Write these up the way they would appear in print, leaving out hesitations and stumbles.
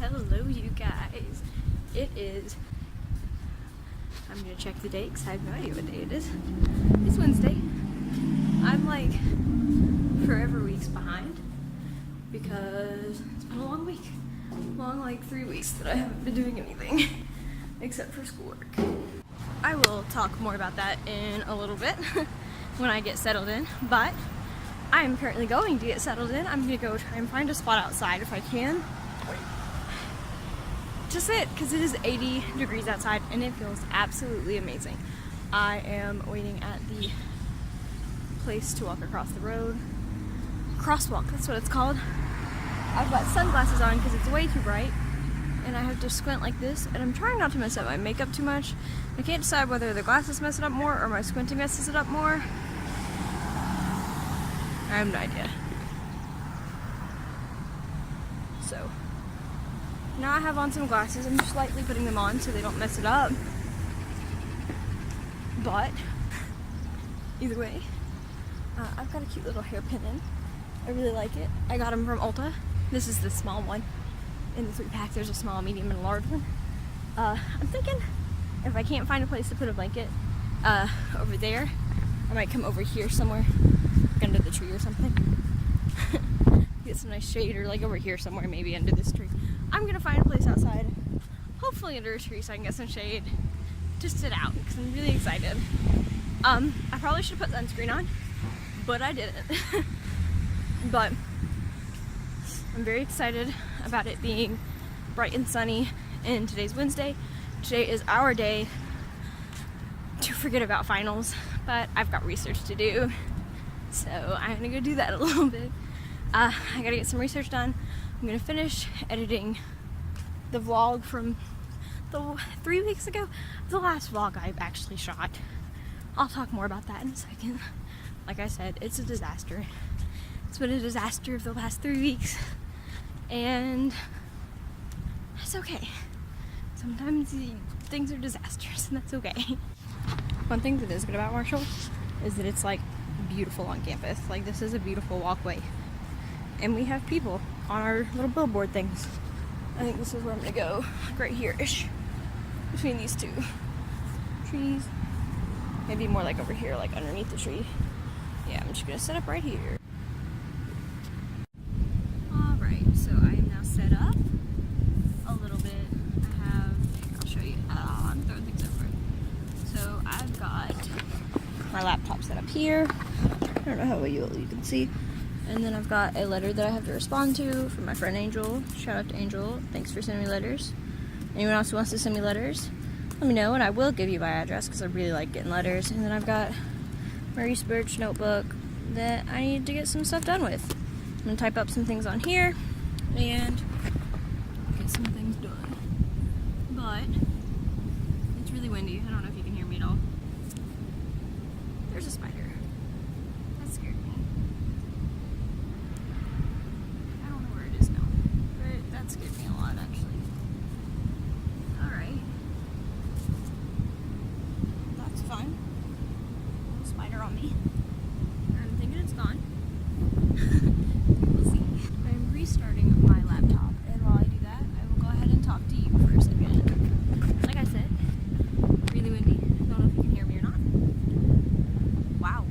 Hello you guys. It is, I'm gonna check the date because I have no idea what day it is. It's Wednesday. I'm like forever weeks behind because it's been a long week. Long like 3 weeks that I haven't been doing anything except for schoolwork. I will talk more about that in a little bit when I get settled in, but I am currently going to get settled in. I'm gonna go try and find a spot outside if I can. Just it, because it is 80 degrees outside and it feels absolutely amazing. I am waiting at the place to walk across the road. Crosswalk, that's what it's called. I've got sunglasses on because it's way too bright and I have to squint like this, and I'm trying not to mess up my makeup too much. I can't decide whether the glasses mess it up more or my squinting messes it up more. I have no idea. So now I have on some glasses. I'm just lightly putting them on so they don't mess it up. But either way, I've got a cute little hairpin in. I really like it. I got them from Ulta. This is the small one. In the 3-pack, there's a small, medium, and a large one. I'm thinking if I can't find a place to put a blanket over there, I might come over here somewhere, like under the tree or something. Get some nice shade, or like over here somewhere, maybe under this tree. I'm gonna find a place outside, hopefully under a tree, so I can get some shade. Just sit out because I'm really excited. I probably should have put sunscreen on, but I didn't. But I'm very excited about it being bright and sunny, and today's Wednesday. Today is our day to forget about finals, but I've got research to do, so I'm gonna go do that a little bit. I gotta get some research done. I'm gonna finish editing the vlog from 3 weeks ago, the last vlog I've actually shot. I'll talk more about that in a second. Like I said, it's a disaster. It's been a disaster of the last 3 weeks, and it's okay. Sometimes things are disasters, and that's okay. One thing that is good about Marshall is that it's like beautiful on campus. Like, this is a beautiful walkway, and we have people on our little billboard things. I think this is where I'm gonna go, like right here-ish, between these two trees. Maybe more like over here, like underneath the tree. Yeah, I'm just gonna set up right here. Alright, so I am now set up a little bit. I'll show you. I'm throwing things over. So I've got my laptop set up here. I don't know how well you can see. And then I've got a letter that I have to respond to from my friend Angel. Shout out to Angel. Thanks for sending me letters. Anyone else who wants to send me letters, let me know, and I will give you my address because I really like getting letters. And then I've got my research notebook that I need to get some stuff done with. I'm going to type up some things on here and get some things done. But it's really windy. I don't know if you can hear me at all. There's a spider. That scared me. I don't know where it is now, but that scared me a lot, actually. Alright. That's fun. Little spider on me. I'm thinking it's gone. We'll see. I'm restarting my laptop, and while I do that, I will go ahead and talk to you for a second. Like I said, really windy. Don't know if you can hear me or not. Wow.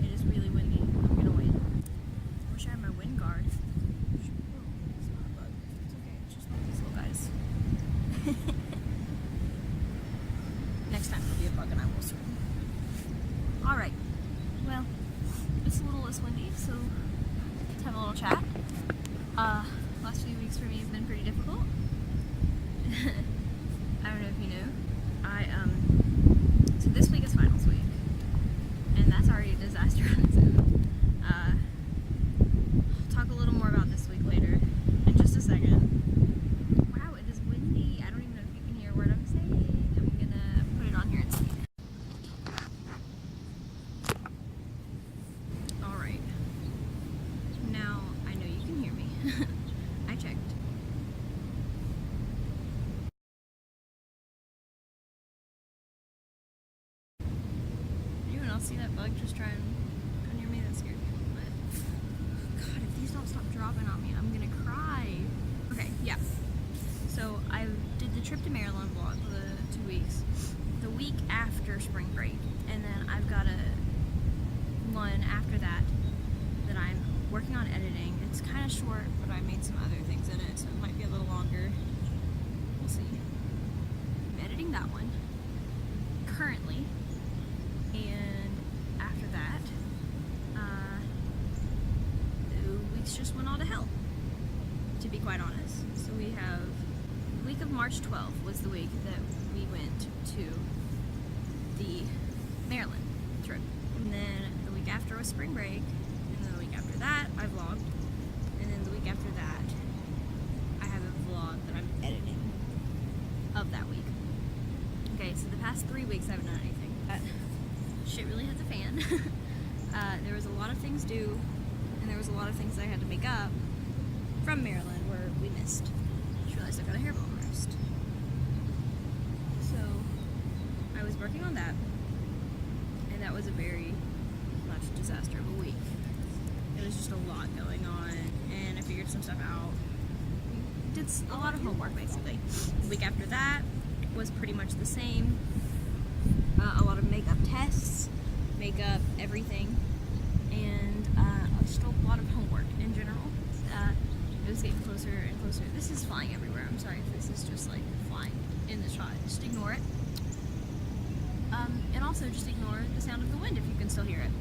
It is really windy. I'm gonna win. Wish I had my wind guard. Oh, it's not a bug. It's okay. It's just one of these little guys. Next time it'll be a bug and I will swim. Alright. Well, it's a little less windy, so let's have a little chat. Last few weeks for me have been pretty difficult. I don't know if you know. So this week is finals week, and that's already a disaster on its own. I'll talk a little more about this week later in just a second. Wow, it is windy. I don't even know if you can hear what I'm saying. I'm gonna put it on here and see. Alright. Now, I know you can hear me. I checked. Anyone else see that bug just try and come near me? the trip to Maryland vlog, the 2 weeks, the week after spring break, and then I've got one after that I'm working on editing. It's kind of short, but I made some other things in it, so it might be a little longer. We'll see. I'm editing that one currently, and after that, the weeks just went all to hell, to be quite honest. So we have the week of March 12th was the week that we went to the Maryland trip, and then the week after was spring break, and then the week after that I vlogged, and then the week after that I have a vlog that I'm editing of that week. Okay, so the past 3 weeks I haven't done anything. Shit really hit the fan. There was a lot of things due, and there was a lot of things that I had to make up from Maryland where we missed. Just realized I got a hairball roast. So I was working on that, and that was a very much disaster of a week. It was just a lot going on, and I figured some stuff out. We did a lot of homework basically. The week after that was pretty much the same. A lot of makeup tests, makeup everything, and just a lot of homework in general. It was getting closer and closer. This is flying everywhere. I'm sorry if this is just like flying in the shot. Just ignore it. And also just ignore the sound of the wind if you can still hear it.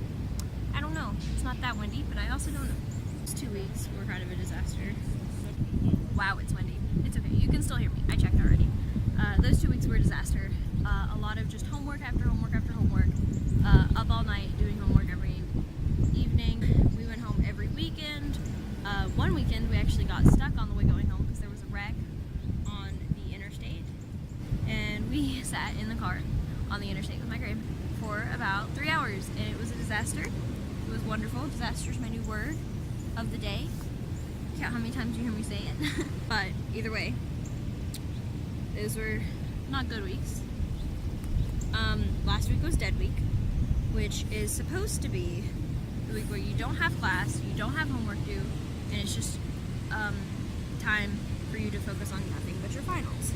I don't know. It's not that windy, but I also don't know. It's 2 weeks. We're kind of a disaster. Wow, it's windy. It's okay. You can still hear me. I checked already. Those 2 weeks were a disaster. A lot of just homework after homework after homework. Up all night doing homework every evening. We went home every weekend. One weekend we actually got stuck on the way going home because there was a wreck on the interstate. And we sat in the car on the interstate with my grade for about 3 hours. And it was a disaster. It was wonderful. Disaster is my new word of the day. Count how many times you hear me say it. But either way, those were not good weeks. Last week was Dead Week, which is supposed to be the week where you don't have class, you don't have homework due, and it's just time for you to focus on nothing but your finals,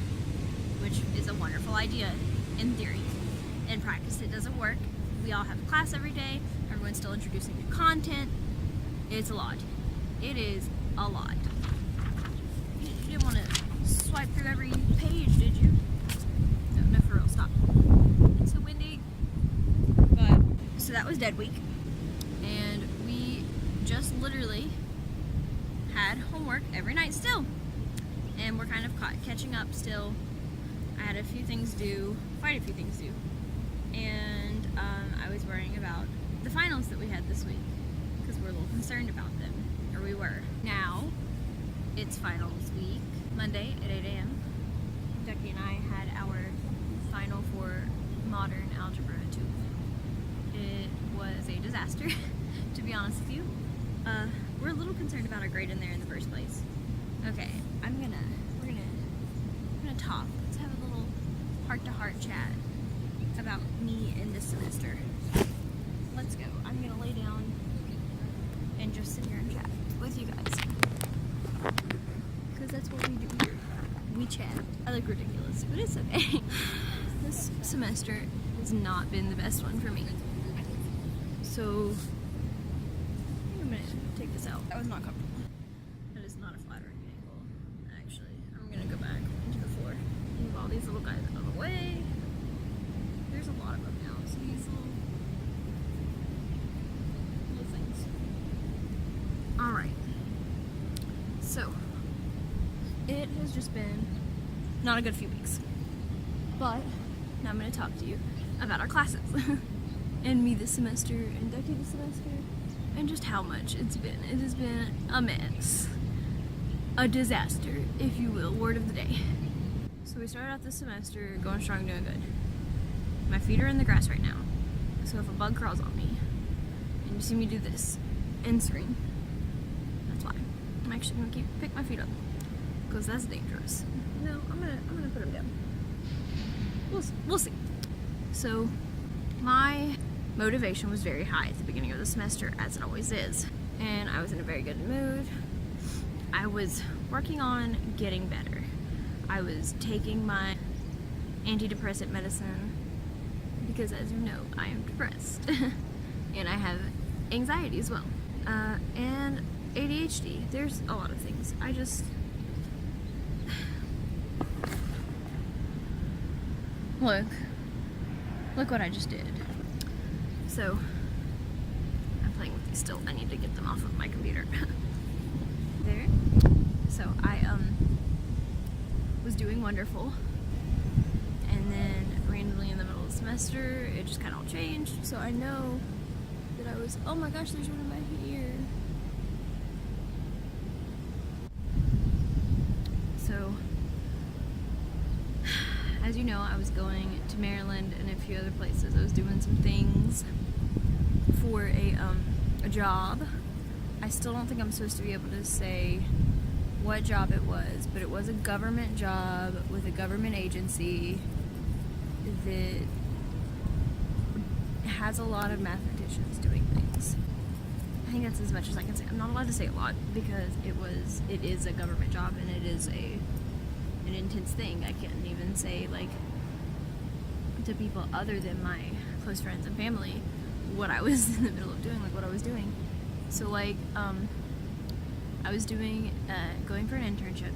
which is a wonderful idea in theory. In practice, it doesn't work. We all have class every day. Everyone's still introducing new content. It's a lot. It is a lot. You didn't want to swipe through every page, did you? No, for real, stop. It's so windy. But, so that was Dead Week. And we just literally had homework every night still. And we're kind of catching up still. I had a few things due, quite a few things due. And I was worrying about the finals that we had this week because we're a little concerned about them, or we were. Now, it's finals week, Monday at 8 a.m. Ducky and I had our final for Modern Algebra 2. It was a disaster, to be honest with you. We're a little concerned about our grade in there in the first place. Okay, we're gonna talk. Let's have a little heart-to-heart chat about me in this semester. Let's go. I'm gonna lay down and just sit here and chat with you guys. Because that's what we do here. We chat. I look ridiculous, but it's okay. This semester has not been the best one for me. So, I'm gonna take this out. That was not comfortable. That is not a flattering angle. Actually, I'm gonna go back into the floor. Move all these little guys out of the way. There's a lot of them now. So these little things. Alright. So, it has just been not a good few weeks. But, now I'm going to talk to you about our classes. And me this semester, and Ducky this semester, and just how much it's been. It has been a mess. A disaster, if you will. Word of the day. So we started out this semester going strong, doing good. My feet are in the grass right now. So if a bug crawls on me, and you see me do this, and scream, that's why. I'm actually gonna pick my feet up, because that's dangerous. No, I'm gonna put them down. We'll see. So, my motivation was very high at the beginning of the semester, as it always is. And I was in a very good mood. I was working on getting better. I was taking my antidepressant medicine because, as you know, I am depressed and I have anxiety as well, and ADHD. There's a lot of things. Look what I just did. So I'm playing with these still. I need to get them off of my computer. There. So I was doing wonderful, and then randomly in the middle of the semester it just kind of all changed. So I know that I was, oh my gosh, there's one in my ear. So as you know, I was going to Maryland and a few other places. I was doing some things for a job. I still don't think I'm supposed to be able to say what job it was, but it was a government job with a government agency that has a lot of mathematicians doing things. I think that's as much as I can say. I'm not allowed to say a lot because it is a government job and it is an intense thing. I can't even say, like, to people other than my close friends and family what I was in the middle of doing, like what I was doing. So like, I was doing, going for an internship,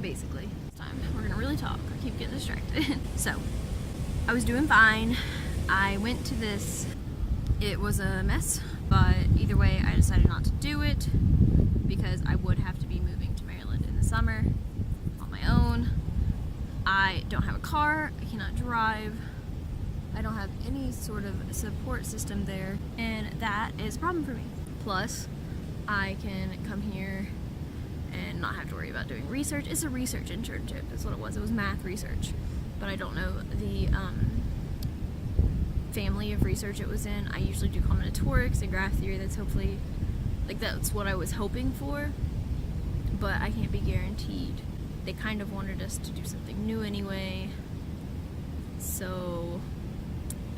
basically. This time, we're gonna really talk. I keep getting distracted. So, I was doing fine. I went to this, it was a mess, but either way, I decided not to do it because I would have to be moving to Maryland in the summer on my own. I don't have a car, I cannot drive, I don't have any sort of support system there, and that is a problem for me. Plus, I can come here and not have to worry about doing research. It's a research internship, that's what it was. It was math research, but I don't know the family of research it was in. I usually do combinatorics and graph theory. That's hopefully, like, that's what I was hoping for, but I can't be guaranteed. They kind of wanted us to do something new anyway, so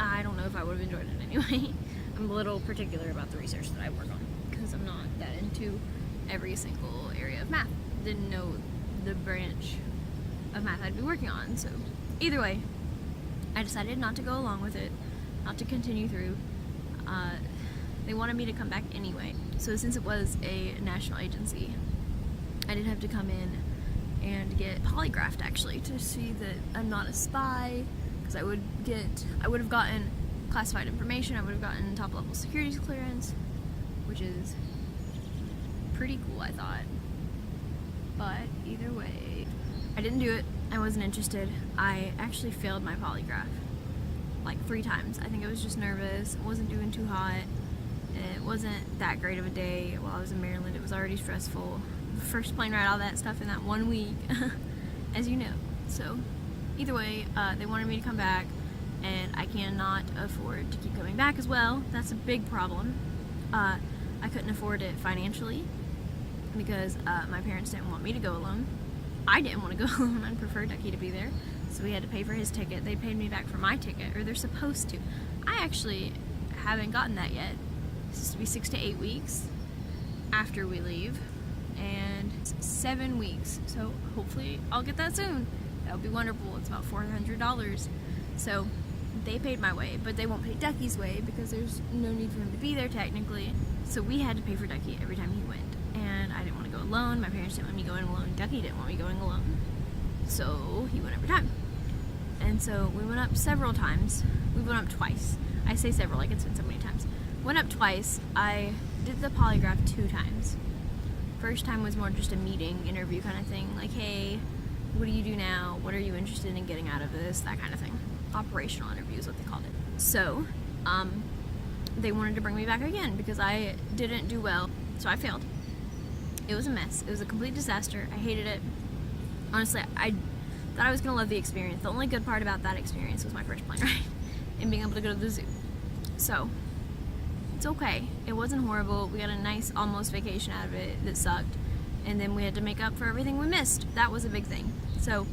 I don't know if I would have enjoyed it anyway. I'm a little particular about the research that I work on because I'm not that into every single area of math. Didn't know the branch of math I'd be working on, so either way, I decided not to go along with it, not to continue through. They wanted me to come back anyway, so since it was a national agency, I did have to come in and get polygraphed actually to see that I'm not a spy, because I would have gotten classified information, I would have gotten top level security clearance, which is pretty cool, I thought. But either way, I didn't do it. I wasn't interested. I actually failed my polygraph like 3 times. I think I was just nervous. I wasn't doing too hot. It wasn't that great of a day while I was in Maryland. It was already stressful. First plane ride, all that stuff in that 1 week, as you know. So either way, they wanted me to come back, and I cannot afford to keep coming back as well. That's a big problem. I couldn't afford it financially because my parents didn't want me to go alone. I didn't want to go alone. I'd prefer Ducky to be there. So we had to pay for his ticket. They paid me back for my ticket, or they're supposed to. I actually haven't gotten that yet. It's supposed to be 6 to 8 weeks after we leave, and 7 weeks. So hopefully I'll get that soon. That would be wonderful. It's about $400. So they paid my way, but they won't pay Ducky's way because there's no need for him to be there technically. So we had to pay for Ducky every time he went, and I didn't want to go alone. My parents didn't want me going alone. Ducky didn't want me going alone. So he went every time. And so we went up several times. We went up twice. I say several like it's been so many times. Went up twice. I did the polygraph 2 times. First time was more just a meeting, interview kind of thing. Like, hey, what do you do now? What are you interested in getting out of this? That kind of thing. Operational interview is what they called it. So, they wanted to bring me back again because I didn't do well. So I failed. It was a mess. It was a complete disaster. I hated it. Honestly, I thought I was going to love the experience. The only good part about that experience was my first plane ride and being able to go to the zoo. So, it's okay. It wasn't horrible. We got a nice almost vacation out of it that sucked. And then we had to make up for everything we missed. That was a big thing. So,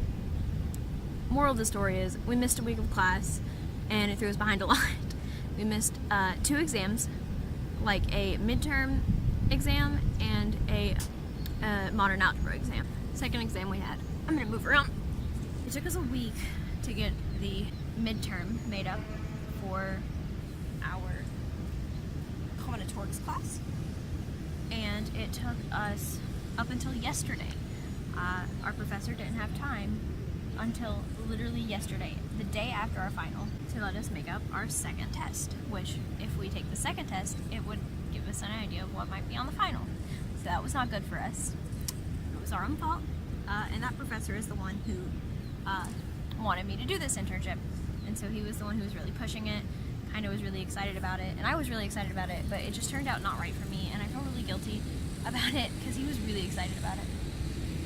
moral of the story is we missed a week of class and it threw us behind a lot. We missed 2 exams, like a midterm exam and a modern algebra exam. Second exam we had I'm gonna move around. It took us a week to get the midterm made up for our combinatorics class, and it took us up until yesterday. Our professor didn't have time until literally yesterday, the day after our final, to let us make up our second test, which if we take the second test, it would give us an idea of what might be on the final. So that was not good for us. It was our own fault, and that professor is the one who wanted me to do this internship, and so he was the one who was really pushing it, kind of was really excited about it, and I was really excited about it, but it just turned out not right for me, and I feel really guilty about it because he was really excited about it.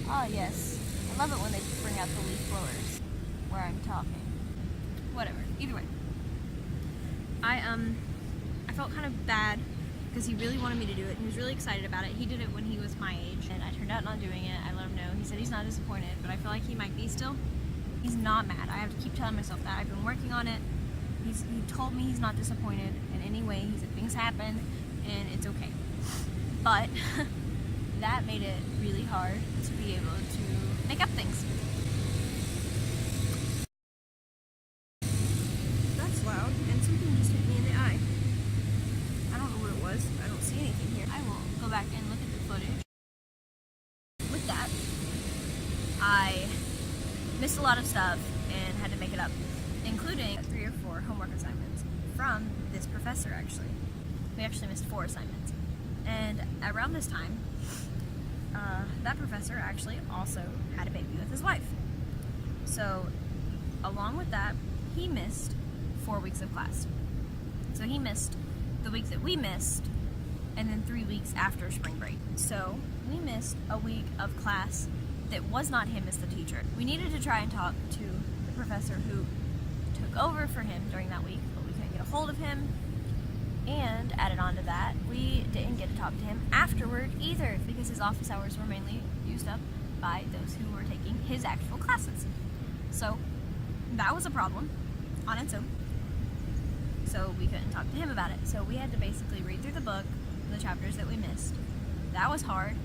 Oh yes, I love it when they bring out the leaf blowers where I'm talking. Whatever, either way. I felt kind of bad because he really wanted me to do it, and he was really excited about it. He did it when he was my age, and I turned out not doing it. I let him know. He said he's not disappointed, but I feel like he might be still. He's not mad. I have to keep telling myself that. I've been working on it. He told me he's not disappointed in any way. He said things happen, and it's okay. But that made it really hard to be able to make up things. That's loud, and something just hit me in the eye. I don't know what it was. I don't see anything here. I will go back and look at the footage. With that, I missed a lot of stuff and had to make it up, including 3 or 4 homework assignments from this professor, actually. We actually missed 4 assignments. And around this time, that professor actually also had a baby with his wife. So, along with that, he missed 4 weeks of class. So he missed the week that we missed, and then 3 weeks after spring break. So we missed a week of class that was not him as the teacher. We needed to try and talk to the professor who took over for him during that week, but we couldn't get a hold of him. And added on to that, we didn't get to talk to him afterward either, because his office hours were mainly used up by those who were taking his actual classes. So that was a problem on its own. So we couldn't talk to him about it. So we had to basically read through the book, the chapters that we missed. That was hard.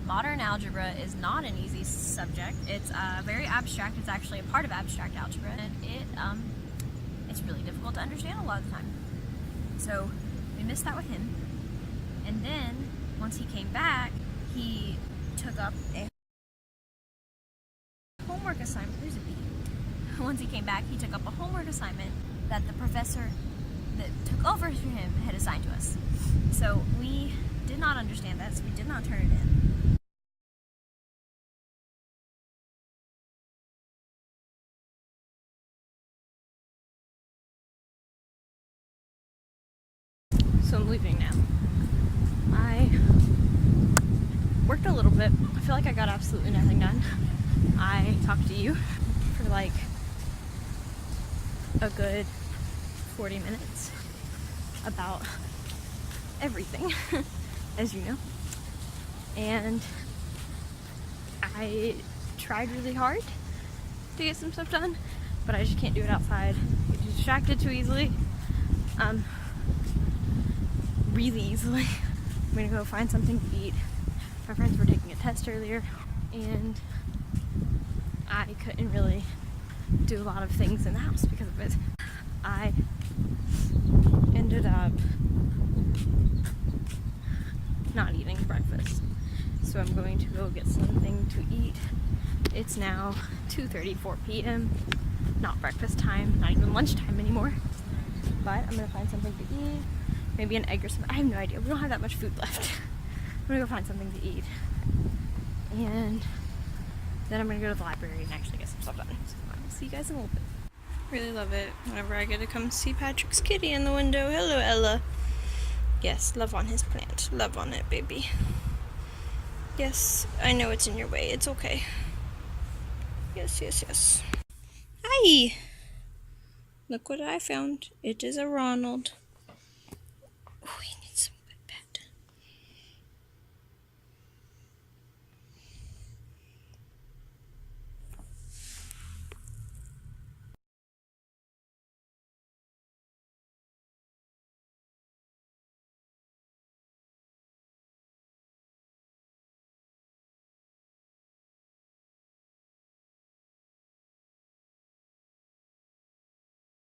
Modern algebra is not an easy subject. It's very abstract. It's actually a part of abstract algebra, and it's really difficult to understand a lot of the time. So we missed that with him. And then once he came back, he took up a homework assignment. There's a bee. Once he came back, he took up a homework assignment that the professor that took over for him had assigned to us. So we did not understand that, so we did not turn it in. So I'm leaving now. I worked a little bit. I feel like I got absolutely nothing done. I talked to you for like a good 40 minutes about everything, as you know. And I tried really hard to get some stuff done, but I just can't do it outside. I get distracted too easily. Really easily. I'm gonna go find something to eat. My friends were taking a test earlier, and I couldn't really do a lot of things in the house because of it. I ended up not eating breakfast, so I'm going to go get something to eat. It's now 2:34 p.m. Not breakfast time, not even lunchtime anymore, but I'm gonna find something to eat. Maybe an egg or something. I have no idea. We don't have that much food left. I'm gonna go find something to eat. And then I'm gonna go to the library and actually get some stuff done. So I'll see you guys in a little bit. Really love it whenever I get to come see Patrick's kitty in the window. Hello, Ella. Yes, love on his plant. Love on it, baby. Yes, I know it's in your way. It's okay. Yes, yes, yes. Hi! Look what I found. It is a Ronald.